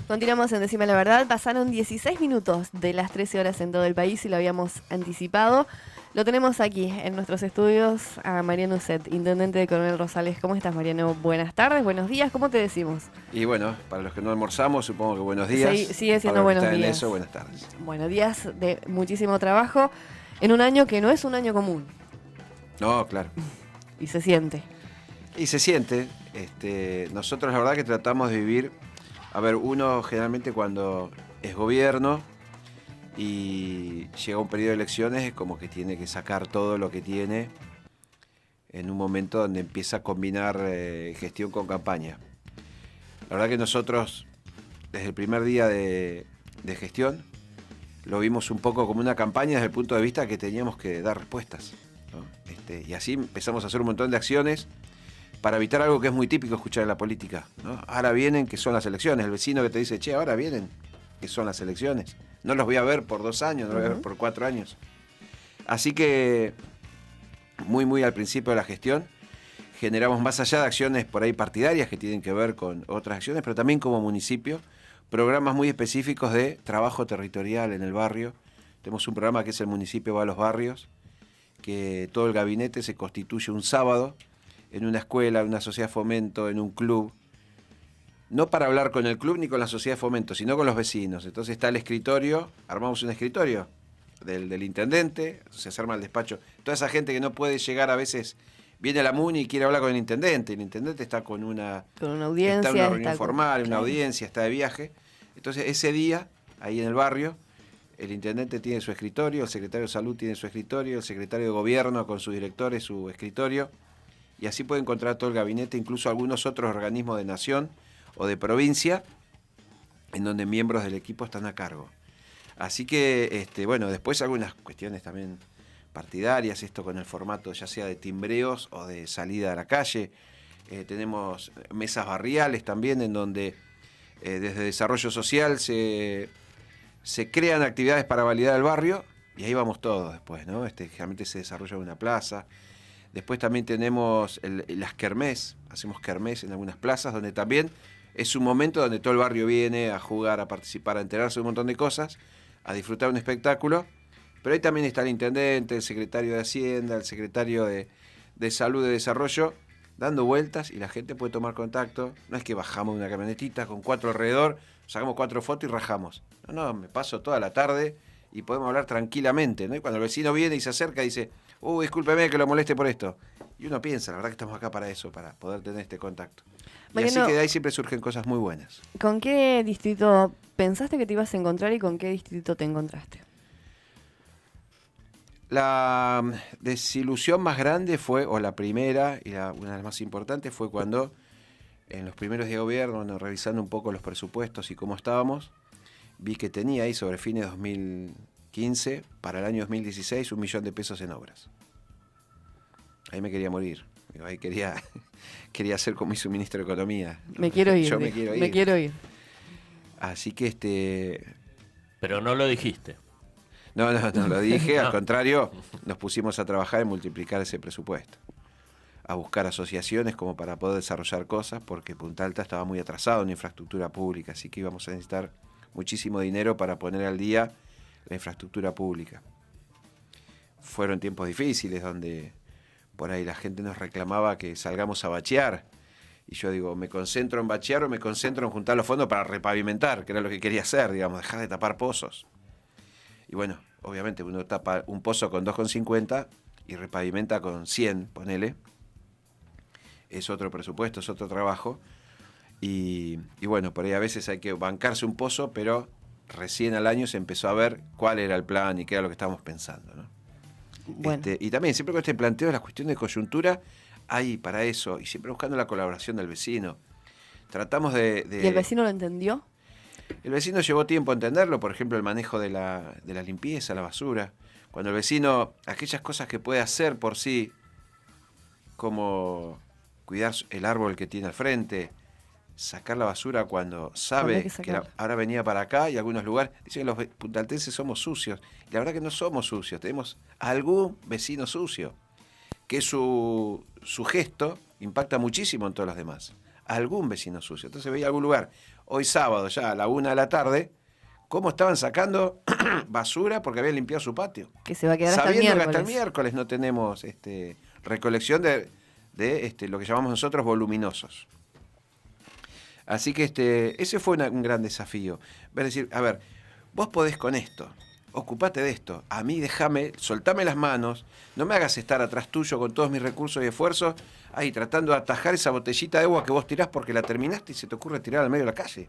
Continuamos en Decime la Verdad. Pasaron 16 minutos de las 13 horas en todo el país y lo habíamos anticipado. Lo tenemos aquí en nuestros estudios a Mariano Uset, intendente de Coronel Rosales. ¿Cómo estás, Mariano? Buenas tardes, buenos días, ¿cómo te decimos? Y bueno, para los que no almorzamos, supongo que buenos días. Sigue siendo para buenos los que están días. en eso, buenas tardes. Buenos días de muchísimo trabajo en un año que no es un año común. No, claro. Y se siente. Y se siente. Nosotros la verdad que tratamos de vivir. A ver, uno generalmente cuando es gobierno y llega un periodo de elecciones es como que tiene que sacar todo lo que tiene en un momento donde empieza a combinar gestión con campaña. La verdad que nosotros desde el primer día de gestión lo vimos un poco como una campaña desde el punto de vista que teníamos que dar respuestas, ¿no? Y así empezamos a hacer un montón de acciones para evitar algo que es muy típico escuchar en la política, ¿no? Ahora vienen, que son las elecciones. El vecino que te dice, che, ahora vienen, que son las elecciones. No los voy a ver por 2 años, no los voy a ver por 4 años. Así que, muy al principio de la gestión, generamos más allá de acciones por ahí partidarias que tienen que ver con otras acciones, pero también como municipio, programas muy específicos de trabajo territorial en el barrio. Tenemos un programa que es El Municipio Va a los Barrios, que todo el gabinete se constituye un sábado en una escuela, en una sociedad de fomento, en un club, no para hablar con el club ni con la sociedad de fomento, sino con los vecinos. Entonces está el escritorio, armamos un escritorio del intendente, se arma el despacho. Toda esa gente que no puede llegar a veces, viene a la MUNI y quiere hablar con el intendente está con una audiencia, está en una reunión formal, claro, una audiencia, está de viaje. Entonces ese día, ahí en el barrio, el intendente tiene su escritorio, el secretario de salud tiene su escritorio, el secretario de gobierno con sus directores su escritorio, y así puede encontrar todo el gabinete, incluso algunos otros organismos de nación o de provincia, en donde miembros del equipo están a cargo. Así que, bueno, después algunas cuestiones también partidarias, esto con el formato ya sea de timbreos o de salida a la calle. Tenemos mesas barriales también, en donde desde Desarrollo Social se crean actividades para validar el barrio, y ahí vamos todos después, ¿no? Generalmente se desarrolla en una plaza. Después también tenemos las kermés, hacemos kermés en algunas plazas, donde también es un momento donde todo el barrio viene a jugar, a participar, a enterarse de un montón de cosas, a disfrutar un espectáculo. Pero ahí también está el intendente, el secretario de Hacienda, el secretario de Salud y Desarrollo, dando vueltas, y la gente puede tomar contacto. No es que bajamos de una camionetita con 4 alrededor, sacamos 4 fotos y rajamos. No, me paso toda la tarde y podemos hablar tranquilamente, ¿no? Y cuando el vecino viene y se acerca y dice, discúlpeme que lo moleste por esto. Y uno piensa, la verdad que estamos acá para eso, para poder tener este contacto. Mariano, y así que de ahí siempre surgen cosas muy buenas. ¿Con qué distrito pensaste que te ibas a encontrar y con qué distrito te encontraste? La desilusión más grande fue, o la primera, y una de las más importantes, fue cuando en los primeros días de gobierno, revisando un poco los presupuestos y cómo estábamos, vi que tenía ahí sobre fines de 2015, para el año 2016, 1 millón de pesos en obras. Ahí me quería morir. Ahí quería ser como hizo un ministro de Economía. Me quiero ir. Yo me quiero ir. Así que Pero no lo dijiste. No lo dije, al contrario, nos pusimos a trabajar en multiplicar ese presupuesto, a buscar asociaciones como para poder desarrollar cosas, porque Punta Alta estaba muy atrasado en infraestructura pública, así que íbamos a necesitar muchísimo dinero para poner al día la infraestructura pública. Fueron tiempos difíciles donde por ahí la gente nos reclamaba que salgamos a bachear, y yo digo, ¿me concentro en bachear o me concentro en juntar los fondos para repavimentar? Que era lo que quería hacer, digamos, dejar de tapar pozos. Y bueno, obviamente uno tapa un pozo con 2,50 y repavimenta con 100, ponele. Es otro presupuesto, es otro trabajo. Y bueno, por ahí a veces hay que bancarse un pozo, pero recién al año se empezó a ver cuál era el plan y qué era lo que estábamos pensando, ¿no? Bueno. Y también siempre con este planteo de las cuestiones de coyuntura, hay para eso, y siempre buscando la colaboración del vecino. Tratamos de... ¿Y el vecino lo entendió? El vecino llevó tiempo a entenderlo, por ejemplo, el manejo de la limpieza, la basura. Cuando el vecino, aquellas cosas que puede hacer por sí, como cuidar el árbol que tiene al frente, sacar la basura cuando sabe que ahora venía para acá, y algunos lugares, dicen que los puntaltenses somos sucios. Y la verdad que no somos sucios, tenemos algún vecino sucio, que su gesto impacta muchísimo en todos los demás. algún vecino sucio. Entonces veía algún lugar, hoy sábado ya a la 1 de la tarde, cómo estaban sacando basura porque habían limpiado su patio. Que se va a quedar hasta el Sabiendo que miércoles. hasta el miércoles no tenemos recolección de lo que llamamos nosotros voluminosos. Así que ese fue un gran desafío. Es decir, a ver, vos podés con esto, ocupate de esto, a mí soltame las manos, no me hagas estar atrás tuyo con todos mis recursos y esfuerzos, ahí tratando de atajar esa botellita de agua que vos tirás porque la terminaste y se te ocurre tirar al medio de la calle.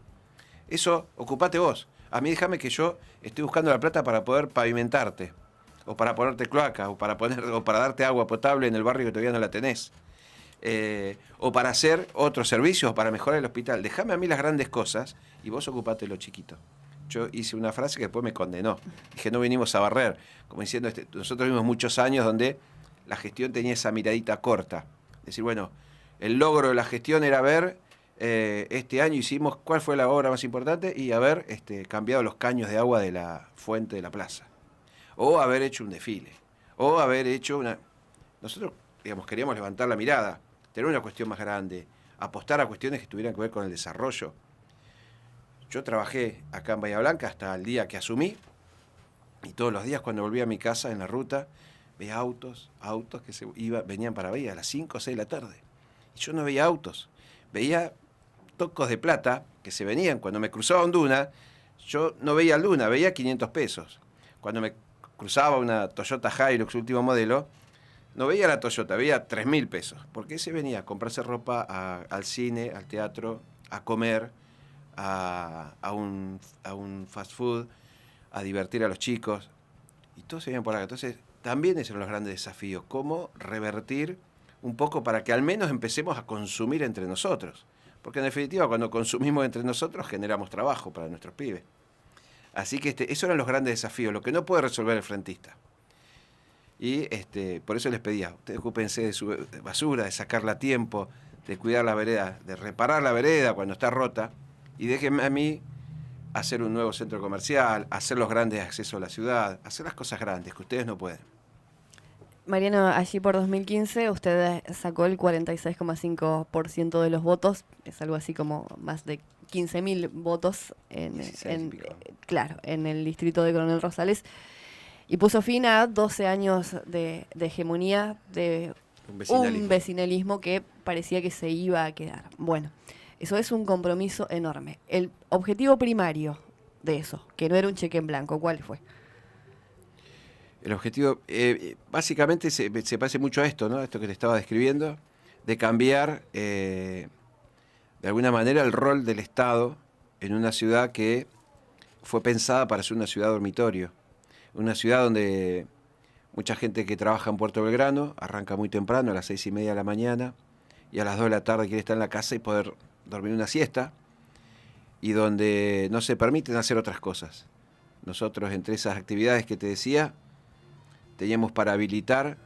Eso, ocupate vos. A mí déjame que yo estoy buscando la plata para poder pavimentarte, o para ponerte cloaca, o para darte agua potable en el barrio que todavía no la tenés. O para hacer otros servicios, o para mejorar el hospital. Déjame a mí las grandes cosas y vos ocupate lo chiquito. Yo hice una frase que después me condenó. Dije, no venimos a barrer. Como diciendo, nosotros vimos muchos años donde la gestión tenía esa miradita corta. Es decir, bueno, el logro de la gestión era ver, este año hicimos, ¿cuál fue la obra más importante? Y haber cambiado los caños de agua de la fuente de la plaza. O haber hecho un desfile. O haber hecho una... Nosotros, digamos, queríamos levantar la mirada, tener una cuestión más grande, apostar a cuestiones que tuvieran que ver con el desarrollo. Yo trabajé acá en Bahía Blanca hasta el día que asumí, y todos los días cuando volvía a mi casa en la ruta, veía autos que venían para Bahía a las 5 o 6 de la tarde. Y yo no veía autos, veía tocos de plata que se venían. Cuando me cruzaba un Duna, yo no veía el Duna, veía 500 pesos. Cuando me cruzaba una Toyota Hilux último modelo, no veía la Toyota, veía 3.000 pesos. Porque se venía a comprarse ropa, al cine, al teatro, a comer, a un fast food, a divertir a los chicos. Y todos se venían por acá. Entonces, también esos eran los grandes desafíos. Cómo revertir un poco para que al menos empecemos a consumir entre nosotros. Porque en definitiva, cuando consumimos entre nosotros, generamos trabajo para nuestros pibes. Así que esos eran los grandes desafíos, lo que no puede resolver el frentista. Y por eso les pedía, ustedes ocúpense de su basura, de sacarla a tiempo, de cuidar la vereda, de reparar la vereda cuando está rota, y déjenme a mí hacer un nuevo centro comercial, hacer los grandes accesos a la ciudad, hacer las cosas grandes que ustedes no pueden. Mariano, allí por 2015 usted sacó el 46,5% de los votos, es algo así como más de 15.000 votos en el distrito de Coronel Rosales, y puso fin a 12 años de hegemonía de un vecinalismo que parecía que se iba a quedar. Bueno, eso es un compromiso enorme. El objetivo primario de eso, que no era un cheque en blanco, ¿cuál fue? El objetivo, básicamente, se parece mucho a esto, ¿no? Esto que te estaba describiendo, de cambiar, de alguna manera, el rol del Estado en una ciudad que fue pensada para ser una ciudad dormitorio. Una ciudad donde mucha gente que trabaja en Puerto Belgrano arranca muy temprano, a las 6:30 de la mañana, y a las 2 de la tarde quiere estar en la casa y poder dormir una siesta, y donde no se permiten hacer otras cosas. Nosotros, entre esas actividades que te decía, teníamos para habilitar,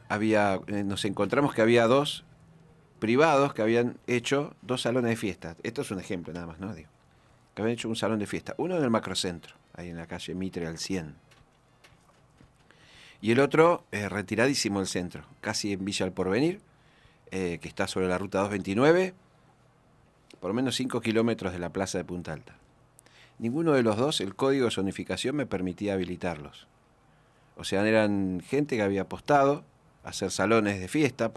nos encontramos que había 2 privados que habían hecho 2 salones de fiesta. Esto es un ejemplo nada más, ¿no? Digo, que habían hecho un salón de fiesta. Uno en el Macrocentro, ahí en la calle Mitre al 100. Y el otro retiradísimo del centro, casi en Villa El Porvenir, que está sobre la ruta 229, por lo menos 5 kilómetros de la plaza de Punta Alta. Ninguno de los dos, el código de zonificación me permitía habilitarlos. O sea, eran gente que había apostado a hacer salones de fiesta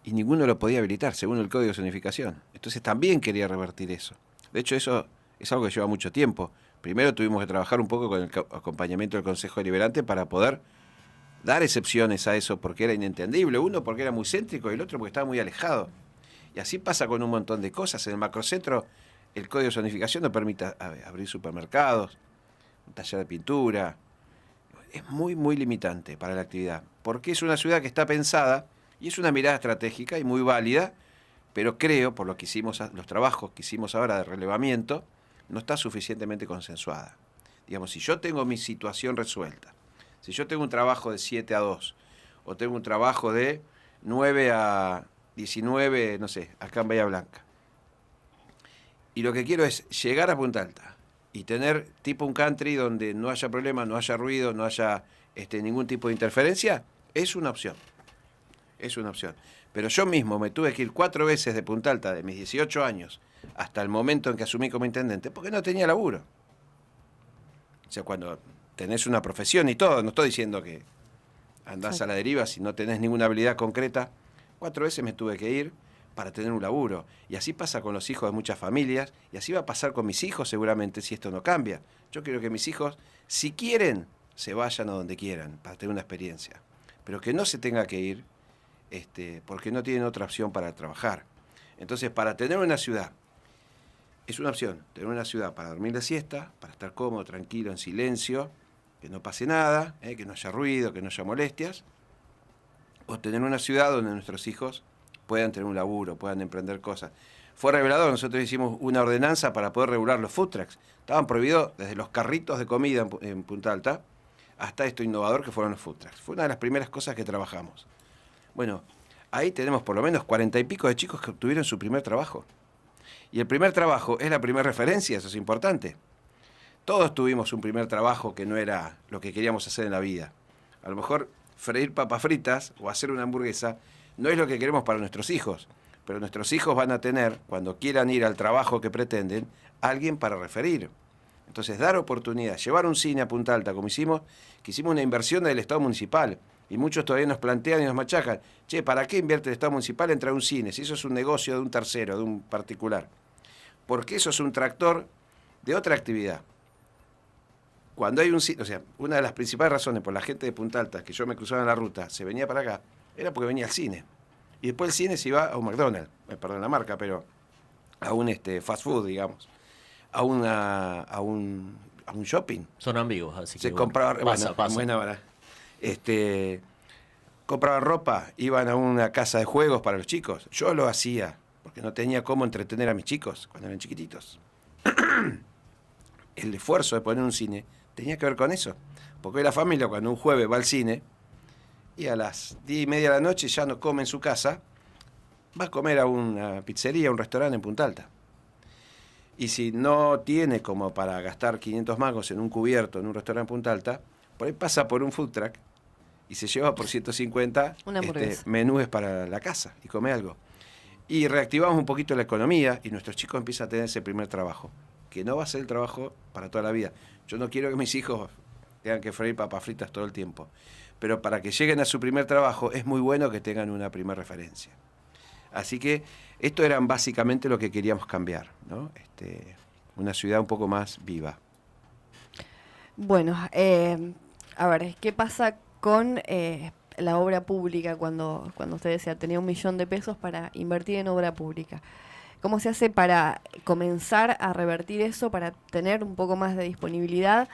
y ninguno lo podía habilitar, según el código de zonificación. Entonces también quería revertir eso. De hecho, eso es algo que lleva mucho tiempo. Primero tuvimos que trabajar un poco con el acompañamiento del Consejo Deliberante para poder dar excepciones a eso, porque era inentendible. Uno, porque era muy céntrico, y el otro, porque estaba muy alejado. Y así pasa con un montón de cosas. En el macrocentro, el código de zonificación no permite abrir supermercados, un taller de pintura. Es muy, muy limitante para la actividad, porque es una ciudad que está pensada, y es una mirada estratégica y muy válida, pero creo, por lo que hicimos, los trabajos que hicimos ahora de relevamiento, no está suficientemente consensuada. Digamos, si yo tengo mi situación resuelta, si yo tengo un trabajo de 7 a 2, o tengo un trabajo de 9 a 19, no sé, acá en Bahía Blanca, y lo que quiero es llegar a Punta Alta y tener tipo un country donde no haya problema, no haya ruido, no haya ningún tipo de interferencia, es una opción. es una opción. Pero yo mismo me tuve que ir 4 veces de Punta Alta, de mis 18 años, hasta el momento en que asumí como intendente, porque no tenía laburo. O sea, cuando tenés una profesión y todo, no estoy diciendo que andás a la deriva si no tenés ninguna habilidad concreta. 4 veces me tuve que ir para tener un laburo. Y así pasa con los hijos de muchas familias, y así va a pasar con mis hijos seguramente si esto no cambia. Yo quiero que mis hijos, si quieren, se vayan a donde quieran para tener una experiencia. Pero que no se tenga que ir porque no tienen otra opción para trabajar. Entonces, para tener una ciudad, es una opción, tener una ciudad para dormir de siesta, para estar cómodo, tranquilo, en silencio, que no pase nada, que no haya ruido, que no haya molestias, o tener una ciudad donde nuestros hijos puedan tener un laburo, puedan emprender cosas. Fue revelador, nosotros hicimos una ordenanza para poder regular los food trucks. Estaban prohibidos desde los carritos de comida en Punta Alta hasta esto innovador que fueron los food trucks. Fue una de las primeras cosas que trabajamos. Bueno, ahí tenemos por lo menos 40 y pico de chicos que obtuvieron su primer trabajo. Y el primer trabajo es la primera referencia, eso es importante. Todos tuvimos un primer trabajo que no era lo que queríamos hacer en la vida. A lo mejor freír papas fritas o hacer una hamburguesa no es lo que queremos para nuestros hijos, pero nuestros hijos van a tener, cuando quieran ir al trabajo que pretenden, alguien para referir. Entonces, dar oportunidad, llevar un cine a Punta Alta, como hicimos, que hicimos una inversión del Estado municipal, y muchos todavía nos plantean y nos machacan, che, ¿para qué invierte el Estado municipal en traer un cine? Si eso es un negocio de un tercero, de un particular. Porque eso es un tractor de otra actividad. Cuando hay un cine, o sea, una de las principales razones por la gente de Punta Alta, que yo me cruzaba en la ruta, se venía para acá, era porque venía al cine. Y después el cine se iba a un McDonald's, perdón la marca, pero a un fast food, digamos, a un shopping. Son amigos, así que Se compraba, pasa. buena vara. Compraban ropa, iban a una casa de juegos para los chicos. Yo lo hacía, porque no tenía cómo entretener a mis chicos cuando eran chiquititos. El esfuerzo de poner un cine tenía que ver con eso. Porque hoy la familia, cuando un jueves va al cine, y a las 10:30 de la noche ya no come en su casa, va a comer a una pizzería, a un restaurante en Punta Alta. Y si no tiene como para gastar 500 mangos en un cubierto en un restaurante en Punta Alta, por ahí pasa por un food truck y se lleva por 150 menúes para la casa y come algo. Y reactivamos un poquito la economía y nuestros chicos empiezan a tener ese primer trabajo, que no va a ser el trabajo para toda la vida. Yo no quiero que mis hijos tengan que freír papas fritas todo el tiempo, pero para que lleguen a su primer trabajo es muy bueno que tengan una primera referencia. Así que esto eran básicamente lo que queríamos cambiar, ¿no? Una ciudad un poco más viva. Bueno, a ver, ¿qué pasa con la obra pública cuando usted decía tenía 1 millón de pesos para invertir en obra pública? ¿Cómo se hace para comenzar a revertir eso, para tener un poco más de disponibilidad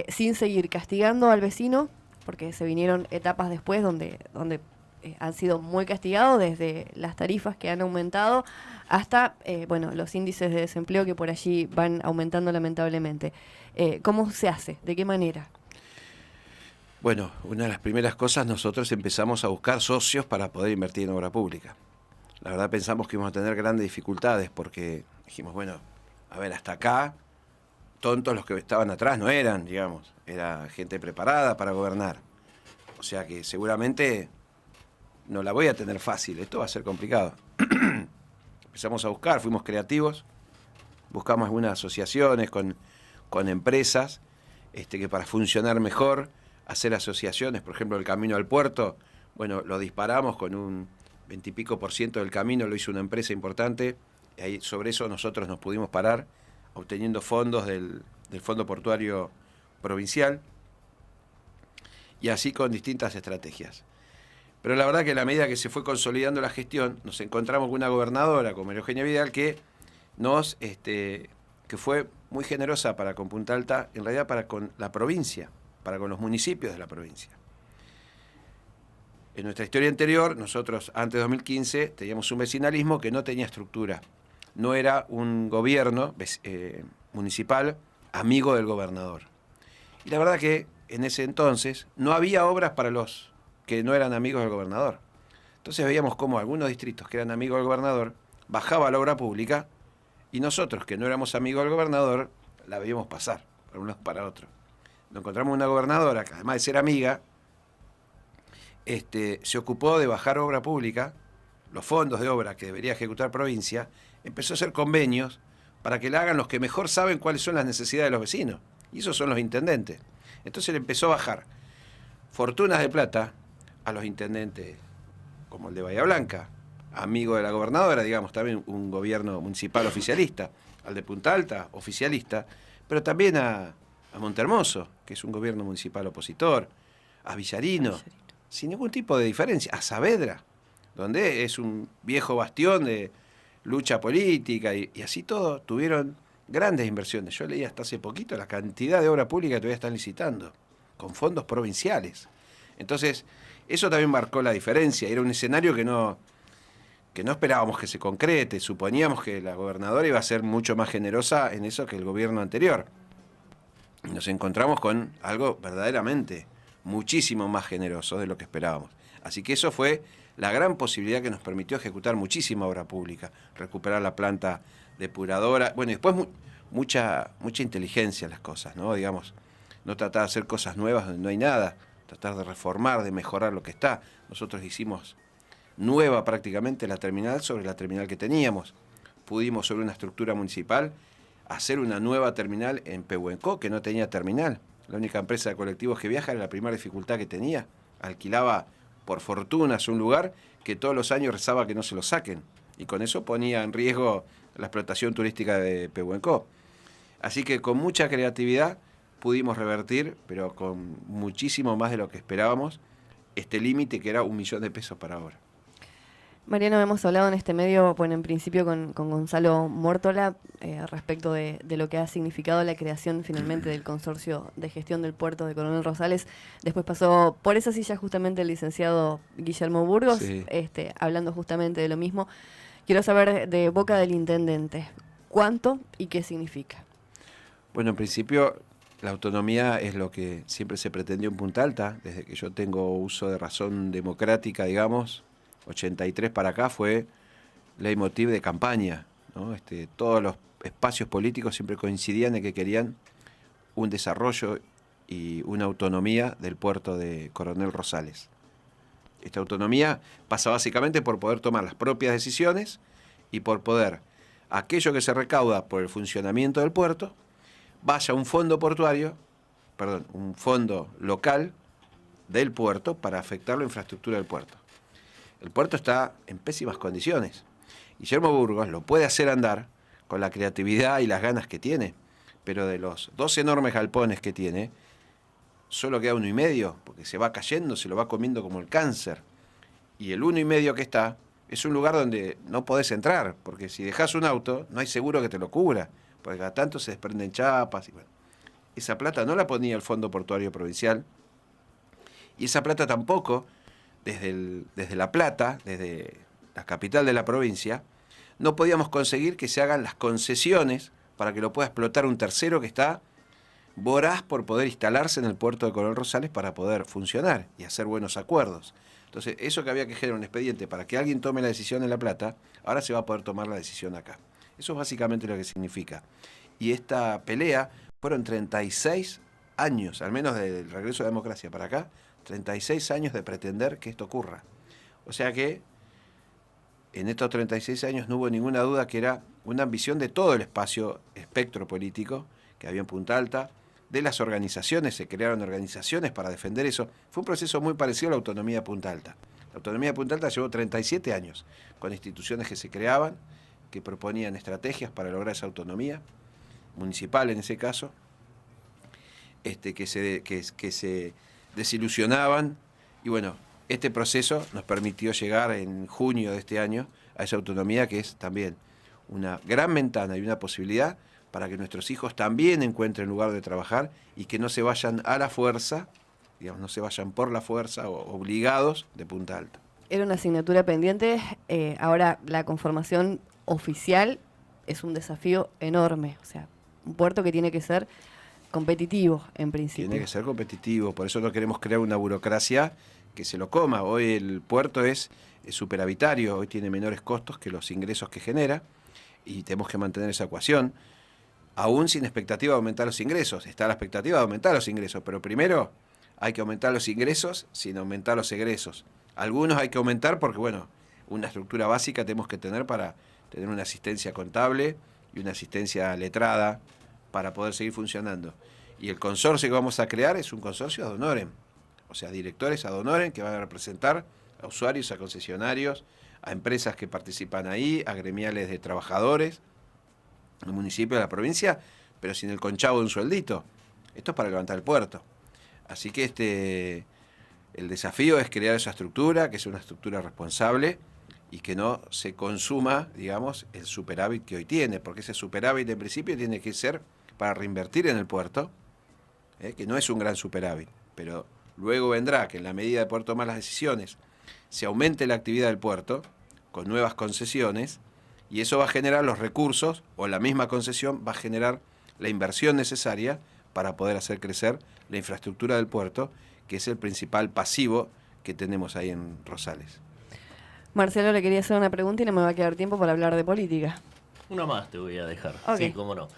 sin seguir castigando al vecino? Porque se vinieron etapas después donde han sido muy castigados, desde las tarifas que han aumentado hasta los índices de desempleo que por allí van aumentando lamentablemente. ¿Cómo se hace? ¿De qué manera? Bueno, una de las primeras cosas, nosotros empezamos a buscar socios para poder invertir en obra pública. La verdad pensamos que íbamos a tener grandes dificultades porque dijimos, bueno, a ver, hasta acá, tontos los que estaban atrás no eran, digamos, era gente preparada para gobernar. O sea que seguramente no la voy a tener fácil, esto va a ser complicado. Empezamos a buscar, fuimos creativos, buscamos algunas asociaciones con empresas que para funcionar mejor, hacer asociaciones, por ejemplo, el camino al puerto, bueno, lo disparamos con un 20 y pico % del camino, lo hizo una empresa importante, y ahí sobre eso nosotros nos pudimos parar, obteniendo fondos del Fondo Portuario Provincial, y así con distintas estrategias. Pero la verdad que a la medida que se fue consolidando la gestión, nos encontramos con una gobernadora, como María Eugenia Vidal, que que fue muy generosa para con Punta Alta, en realidad para con la provincia, para con los municipios de la provincia. En nuestra historia anterior, nosotros antes de 2015 teníamos un vecinalismo que no tenía estructura. No era un gobierno municipal amigo del gobernador. Y la verdad que en ese entonces no había obras para los que no eran amigos del gobernador. Entonces veíamos cómo algunos distritos que eran amigos del gobernador bajaba la obra pública y nosotros que no éramos amigos del gobernador la veíamos pasar para un lado para otro. Nos encontramos una gobernadora que además de ser amiga se ocupó de bajar obra pública, los fondos de obra que debería ejecutar provincia, empezó a hacer convenios para que le hagan los que mejor saben cuáles son las necesidades de los vecinos. Y esos son los intendentes. Entonces le empezó a bajar fortunas de plata a los intendentes como el de Bahía Blanca, amigo de la gobernadora, digamos, también un gobierno municipal oficialista, al de Punta Alta, oficialista, pero también a Montehermoso, que es un gobierno municipal opositor, a Villarino, sin ningún tipo de diferencia, a Saavedra, donde es un viejo bastión de lucha política, y así todo tuvieron grandes inversiones. Yo leí hasta hace poquito la cantidad de obra pública que todavía están licitando, con fondos provinciales. Entonces, eso también marcó la diferencia. Era un escenario que no esperábamos que se concrete. Suponíamos que la gobernadora iba a ser mucho más generosa en eso que el gobierno anterior. Y nos encontramos con algo verdaderamente muchísimo más generoso de lo que esperábamos. Así que eso fue la gran posibilidad que nos permitió ejecutar muchísima obra pública, recuperar la planta depuradora, bueno, y después mucha inteligencia en las cosas, ¿no? Digamos, no tratar de hacer cosas nuevas donde no hay nada, tratar de reformar, de mejorar lo que está. Nosotros hicimos nueva prácticamente la terminal sobre la terminal que teníamos. Pudimos, sobre una estructura municipal, hacer una nueva terminal en Pehuenco, que no tenía terminal. La única empresa de colectivos que viaja era la primera dificultad que tenía. Alquilaba por fortunas un lugar que todos los años rezaba que no se lo saquen. Y con eso ponía en riesgo la explotación turística de Pehuenco. Así que con mucha creatividad pudimos revertir, pero con muchísimo más de lo que esperábamos, este límite que era 1 millón de pesos para ahora. Mariano, hemos hablado en este medio, bueno, en principio con Gonzalo Mórtola, respecto de lo que ha significado la creación finalmente del consorcio de gestión del puerto de Coronel Rosales. Después pasó por esa silla justamente el licenciado Guillermo Burgos, sí, hablando justamente de lo mismo. Quiero saber de boca del intendente, ¿cuánto y qué significa? Bueno, en principio la autonomía es lo que siempre se pretendió en Punta Alta, desde que yo tengo uso de razón democrática, digamos, 83 para acá fue leitmotiv de campaña, ¿no? Todos los espacios políticos siempre coincidían en que querían un desarrollo y una autonomía del puerto de Coronel Rosales. Esta autonomía pasa básicamente por poder tomar las propias decisiones y por poder, aquello que se recauda por el funcionamiento del puerto, vaya a un fondo portuario, perdón, un fondo local del puerto para afectar la infraestructura del puerto. El puerto está en pésimas condiciones. Guillermo Burgos lo puede hacer andar con la creatividad y las ganas que tiene, pero de los 2 enormes galpones que tiene, solo queda 1,5, porque se va cayendo, se lo va comiendo como el cáncer. Y el 1,5 que está es un lugar donde no podés entrar, porque si dejás un auto, no hay seguro que te lo cubra, porque cada tanto se desprenden chapas. Y bueno, esa plata no la ponía el Fondo Portuario Provincial, y esa plata tampoco, desde La Plata, desde la capital de la provincia, no podíamos conseguir que se hagan las concesiones para que lo pueda explotar un tercero que está voraz por poder instalarse en el puerto de Coronel Rosales para poder funcionar y hacer buenos acuerdos. Entonces, eso que había que generar un expediente para que alguien tome la decisión en La Plata, ahora se va a poder tomar la decisión acá. Eso es básicamente lo que significa. Y esta pelea fueron 36 años, al menos del regreso de la democracia para acá, 36 años de pretender que esto ocurra. O sea que en estos 36 años no hubo ninguna duda que era una ambición de todo el espectro político que había en Punta Alta, de las organizaciones, se crearon organizaciones para defender eso. Fue un proceso muy parecido a la autonomía de Punta Alta. La autonomía de Punta Alta llevó 37 años, con instituciones que se creaban, que proponían estrategias para lograr esa autonomía, municipal en ese caso, que se desilusionaban, y bueno, este proceso nos permitió llegar en junio de este año a esa autonomía, que es también una gran ventana y una posibilidad para que nuestros hijos también encuentren lugar de trabajar y que no se vayan a la fuerza, digamos, no se vayan por la fuerza o obligados de Punta Alta. Era una asignatura pendiente, ahora la conformación oficial es un desafío enorme, o sea, un puerto que tiene que ser competitivo en principio. Tiene que ser competitivo, por eso no queremos crear una burocracia que se lo coma. Hoy el puerto es superavitario, hoy tiene menores costos que los ingresos que genera y tenemos que mantener esa ecuación, aún sin expectativa de aumentar los ingresos. Está la expectativa de aumentar los ingresos, pero primero hay que aumentar los ingresos sin aumentar los egresos. Algunos hay que aumentar porque, bueno, una estructura básica tenemos que tener para tener una asistencia contable y una asistencia letrada para poder seguir funcionando. Y el consorcio que vamos a crear es un consorcio ad honorem, o sea, directores ad honorem que van a representar a usuarios, a concesionarios, a empresas que participan ahí, a gremiales de trabajadores, al municipio, a la provincia, pero sin el conchavo de un sueldito. Esto es para levantar el puerto. Así que el desafío es crear esa estructura, que es una estructura responsable y que no se consuma, digamos, el superávit que hoy tiene, porque ese superávit en principio tiene que ser para reinvertir en el puerto, que no es un gran superávit, pero luego vendrá que en la medida de poder tomar las decisiones se aumente la actividad del puerto con nuevas concesiones y eso va a generar los recursos o la misma concesión va a generar la inversión necesaria para poder hacer crecer la infraestructura del puerto, que es el principal pasivo que tenemos ahí en Rosales. Marcelo, le quería hacer una pregunta y no me va a quedar tiempo para hablar de política. Una más te voy a dejar. Okay. Sí, cómo no.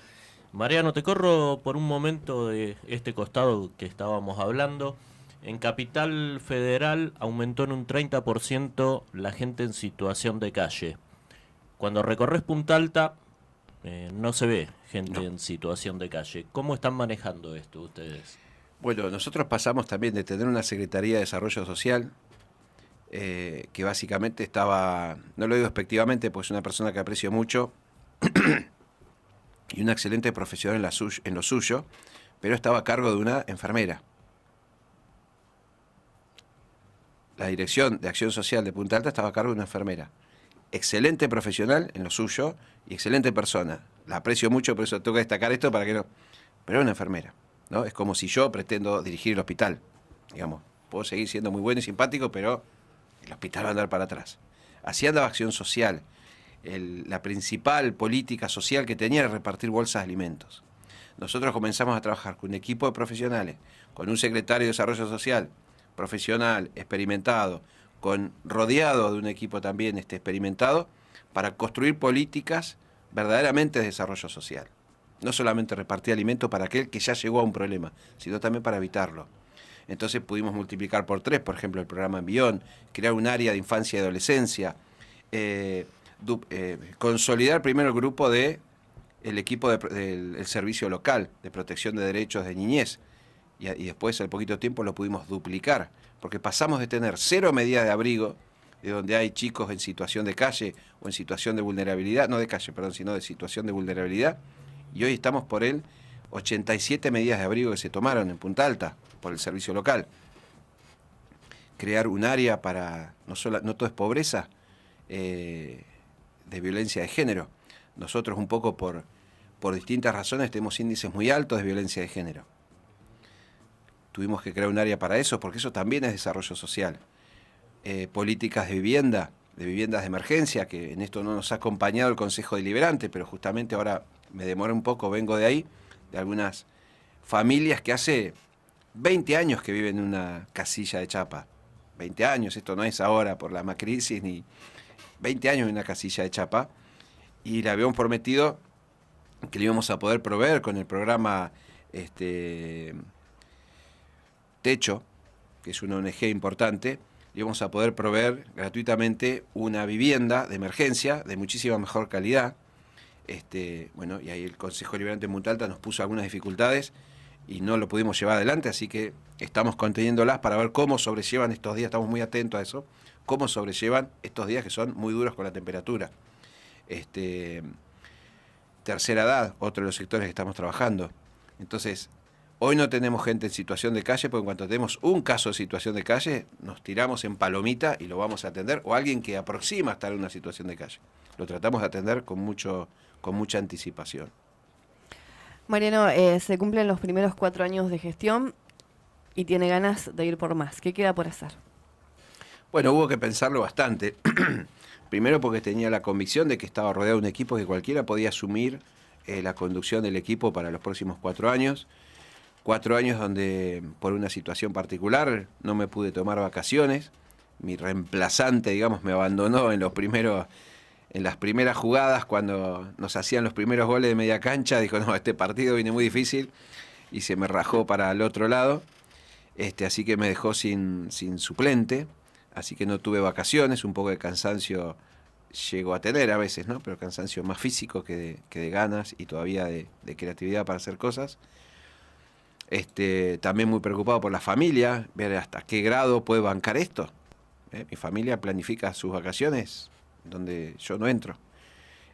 Mariano, te corro por un momento de este costado que estábamos hablando. En Capital Federal aumentó en un 30% la gente en situación de calle. Cuando recorres Punta Alta, no se ve gente en situación de calle. ¿Cómo están manejando esto ustedes? Bueno, nosotros pasamos también de tener una Secretaría de Desarrollo Social, que básicamente estaba, no lo digo despectivamente, pues es una persona que aprecio mucho, y una excelente profesional en lo suyo, pero estaba a cargo de una enfermera. La Dirección de Acción Social de Punta Alta estaba a cargo de una enfermera. Excelente profesional en lo suyo y excelente persona. La aprecio mucho, por eso tengo que destacar esto para que no... Pero es una enfermera, ¿no? Es como si yo pretendo dirigir el hospital, digamos. Puedo seguir siendo muy bueno y simpático, pero el hospital va a andar para atrás. Así andaba Acción Social. La principal política social que tenía era repartir bolsas de alimentos. Nosotros comenzamos a trabajar con un equipo de profesionales, con un secretario de Desarrollo Social, profesional, experimentado, rodeado de un equipo también experimentado, para construir políticas verdaderamente de desarrollo social. No solamente repartir alimentos para aquel que ya llegó a un problema, sino también para evitarlo. Entonces pudimos multiplicar por 3, por ejemplo, el programa Envión, crear un área de infancia y adolescencia, consolidar primero el grupo el equipo del servicio local de protección de derechos de niñez, y después al poquito tiempo lo pudimos duplicar, porque pasamos de tener 0 medidas de abrigo, de donde hay chicos en situación de calle o en situación de vulnerabilidad, no de calle, perdón, sino de situación de vulnerabilidad, y hoy estamos por 87 medidas de abrigo que se tomaron en Punta Alta por el servicio local. Crear un área para, no todo es pobreza, de violencia de género. Nosotros un poco por distintas razones tenemos índices muy altos de violencia de género. Tuvimos que crear un área para eso, porque eso también es desarrollo social. Políticas de viviendas de emergencia, que en esto no nos ha acompañado el Consejo Deliberante, pero justamente ahora me demoré un poco, vengo de ahí, de algunas familias que hace 20 años que viven en una casilla de chapa. 20 años, esto no es ahora por la macrisis, ni 20 años en una casilla de chapa, y le habíamos prometido que le íbamos a poder proveer con el programa Techo, que es una ONG importante, y vamos a poder proveer gratuitamente una vivienda de emergencia de muchísima mejor calidad. Bueno, y ahí el Consejo Deliberante en Punta Alta nos puso algunas dificultades y no lo pudimos llevar adelante, así que estamos conteniéndolas para ver cómo sobrellevan estos días, estamos muy atentos a eso, cómo sobrellevan estos días que son muy duros con la temperatura. Tercera edad, otro de los sectores que estamos trabajando. Entonces, hoy no tenemos gente en situación de calle, porque en cuanto tenemos un caso de situación de calle, nos tiramos en palomita y lo vamos a atender, o alguien que aproxima a estar en una situación de calle. Lo tratamos de atender con mucha anticipación. Mariano, se cumplen los primeros 4 años de gestión y tiene ganas de ir por más. ¿Qué queda por hacer? Bueno, hubo que pensarlo bastante. Primero porque tenía la convicción de que estaba rodeado de un equipo que cualquiera podía asumir la conducción del equipo para los próximos 4 años. 4 años donde, por una situación particular, no me pude tomar vacaciones. Mi reemplazante, digamos, me abandonó en las primeras jugadas, cuando nos hacían los primeros goles de media cancha. Dijo, no, este partido viene muy difícil, y se me rajó para el otro lado. Así que me dejó sin suplente, así que no tuve vacaciones, un poco de cansancio llego a tener a veces, ¿no? Pero cansancio más físico que de ganas y todavía de creatividad para hacer cosas. También muy preocupado por la familia, ver hasta qué grado puede bancar esto. Mi familia planifica sus vacaciones donde yo no entro.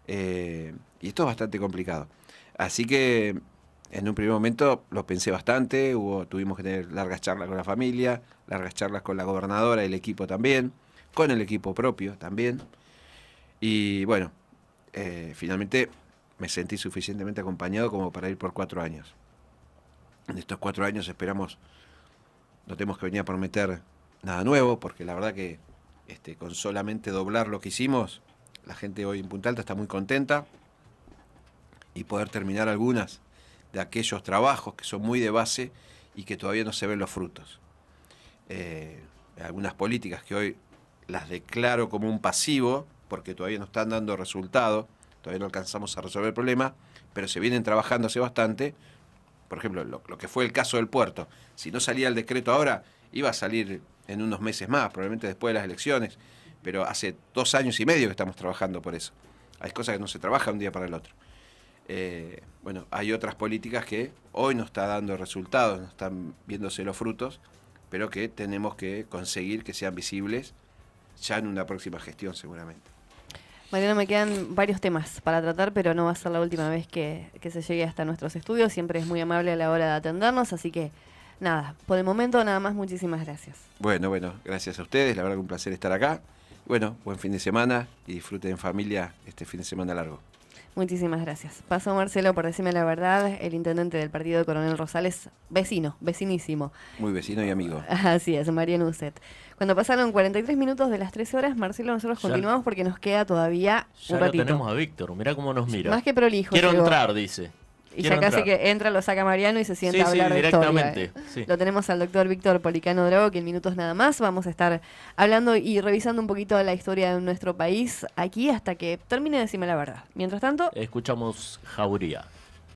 Y esto es bastante complicado. Así que en un primer momento lo pensé bastante, tuvimos que tener largas charlas con la familia, largas charlas con la gobernadora y el equipo también, con el equipo propio también. Y bueno, finalmente me sentí suficientemente acompañado como para ir por 4 años. En estos 4 años esperamos, no tenemos que venir a prometer nada nuevo, porque la verdad que con solamente doblar lo que hicimos, la gente hoy en Punta Alta está muy contenta, y poder terminar algunas de aquellos trabajos que son muy de base y que todavía no se ven los frutos. Algunas políticas que hoy las declaro como un pasivo, porque todavía no están dando resultado, todavía no alcanzamos a resolver el problema, pero se vienen trabajando hace bastante. Por ejemplo, lo que fue el caso del puerto. Si no salía el decreto ahora, iba a salir en unos meses más, probablemente después de las elecciones, pero hace 2 años y medio que estamos trabajando por eso. Hay cosas que no se trabajan un día para el otro. Bueno, hay otras políticas que hoy no está dando resultados, no están viéndose los frutos, pero que tenemos que conseguir que sean visibles ya en una próxima gestión seguramente. Mariano, me quedan varios temas para tratar, pero no va a ser la última vez que se llegue hasta nuestros estudios. Siempre es muy amable a la hora de atendernos, así que nada, por el momento nada más, muchísimas gracias. Bueno, gracias a ustedes, la verdad que un placer estar acá. Bueno, buen fin de semana y disfruten en familia este fin de semana largo. Muchísimas gracias. Paso Marcelo por decirme la verdad, el intendente del partido de Coronel Rosales, vecinísimo. Muy vecino y amigo. Así es, Mariano Uset. Cuando pasaron 43 minutos de las 13 horas, Marcelo, nosotros continuamos porque nos queda todavía un ratito. Ya lo tenemos a Víctor, mirá cómo nos mira. Más que prolijo. Quiero llegó. entrar, dice. Y ya casi que entra, lo saca Mariano y se sienta a hablar de directamente, historia. sí. Lo tenemos al doctor Víctor Policano Drago, que en minutos nada más vamos a estar hablando y revisando un poquito la historia de nuestro país aquí hasta que termine de decirme la verdad. Mientras tanto, escuchamos Jauría.